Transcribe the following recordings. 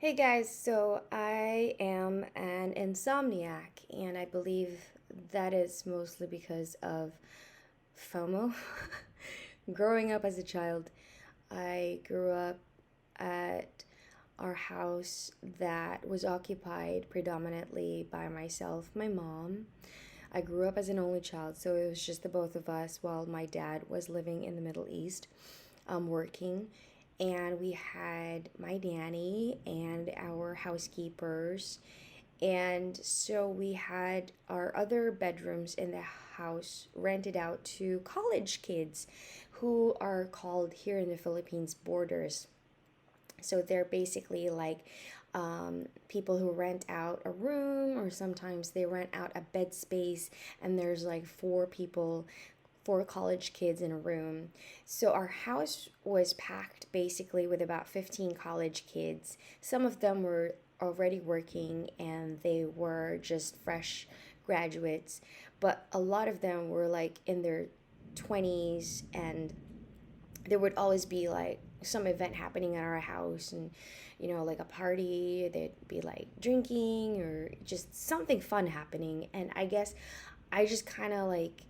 Hey guys, so I am an insomniac, and I believe that is mostly because of FOMO. Growing up as a child, I grew up at our house that was occupied predominantly by myself, my mom. I grew up as an only child, so it was just the both of us while my dad was living in the Middle East, working. And we had my nanny and our housekeepers. And so we had our other bedrooms in the house rented out to college kids who are called here in the Philippines boarders. So they're basically like people who rent out a room, or sometimes they rent out a bed space, and there's like four college kids in a room. So our house was packed basically with about 15 college kids. Some of them were already working and they were just fresh graduates, but a lot of them were like in their 20s, and there would always be like some event happening at our house, and like a party, they'd be like drinking or just something fun happening. And I guess I just kind of like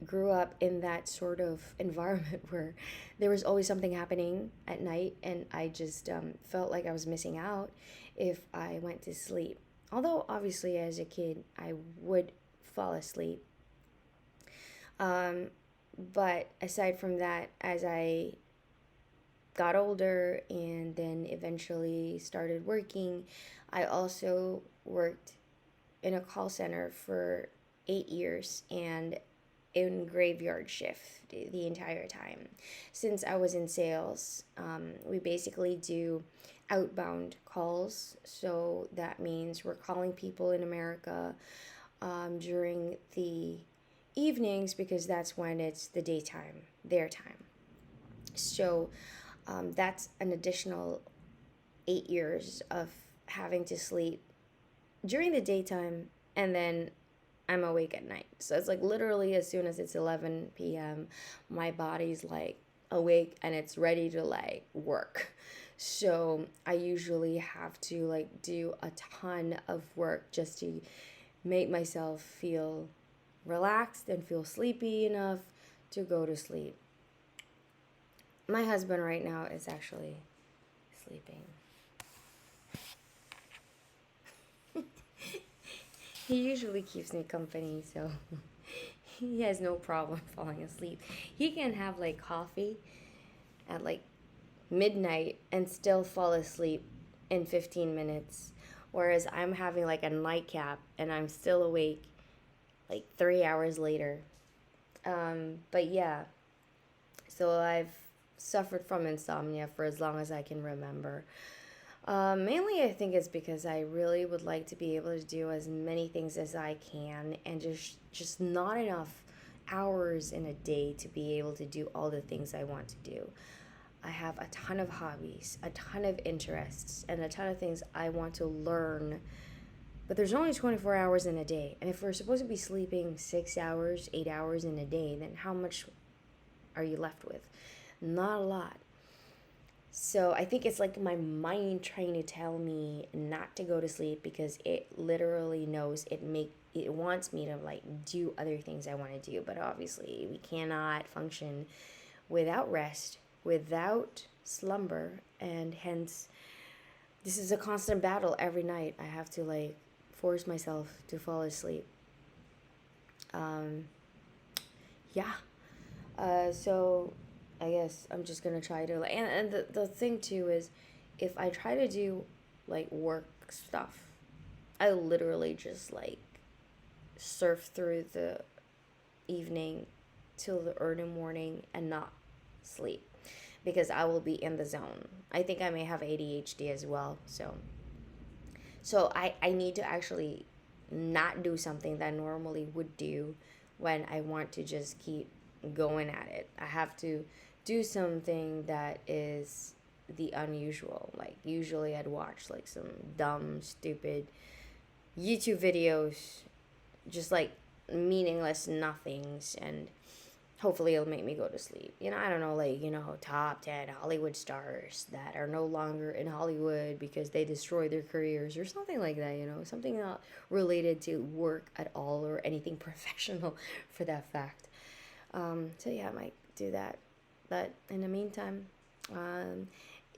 grew up in that sort of environment where there was always something happening at night, and I just felt like I was missing out if I went to sleep. Although obviously as a kid I would fall asleep, um, but aside from that, as I got older and then eventually started working, I also worked in a call center for 8 years, and in graveyard shift the entire time. Since I was in sales, we basically do outbound calls. So that means we're calling people in America during the evenings, because that's when it's the daytime, their time. So that's an additional 8 years of having to sleep during the daytime, and then I'm awake at night. So it's like literally as soon as it's 11 p.m., my body's like awake and it's ready to like work. So I usually have to like do a ton of work just to make myself feel relaxed and feel sleepy enough to go to sleep. My husband right now is actually sleeping. He usually keeps me company, so he has no problem falling asleep. He can have like coffee at like midnight and still fall asleep in 15 minutes. Whereas I'm having like a nightcap and I'm still awake like 3 hours later. But yeah, so I've suffered from insomnia for as long as I can remember. Mainly, I think it's because I really would like to be able to do as many things as I can, and just not enough hours in a day to be able to do all the things I want to do. I have a ton of hobbies, a ton of interests, and a ton of things I want to learn. But there's only 24 hours in a day. And if we're supposed to be sleeping 6 hours, 8 hours in a day, then how much are you left with? Not a lot. So I think it's like my mind trying to tell me not to go to sleep, because it literally knows it wants me to like do other things I want to do. But obviously we cannot function without rest, without slumber, and hence this is a constant battle every night. I have to like force myself to fall asleep. Um, yeah. So I guess I'm just gonna try to like, and the thing too is, if I try to do like work stuff, I literally just like surf through the evening till the early morning and not sleep, because I will be in the zone. I think I may have ADHD as well, so I need to actually not do something that I normally would do when I want to just keep going at it. I have to do something that is the unusual. Like usually I'd watch like some dumb, stupid YouTube videos, just like meaningless nothings, and hopefully it'll make me go to sleep. I don't know, like, top 10 Hollywood stars that are no longer in Hollywood because they destroyed their careers or something like that, something not related to work at all or anything professional for that fact. So yeah, I might do that. But in the meantime, um,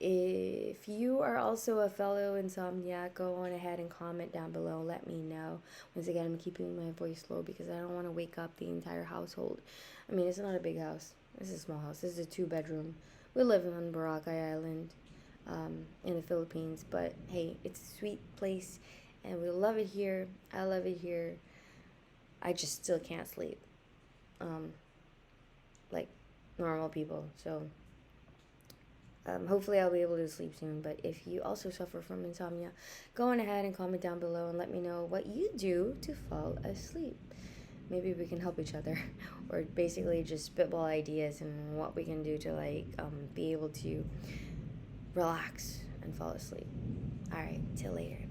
if you are also a fellow insomniac, go on ahead and comment down below. Let me know. Once again, I'm keeping my voice low because I don't want to wake up the entire household. I mean, it's not a big house. This is a small house. This is a 2-bedroom. We live on Boracay Island, in the Philippines. But hey, it's a sweet place, and we love it here. I love it here. I just still can't sleep, like normal people. So hopefully I'll be able to sleep soon. But if you also suffer from insomnia, go on ahead and comment down below and let me know what you do to fall asleep. Maybe we can help each other, or basically just spitball ideas and what we can do to be able to relax and fall asleep. All right, till later.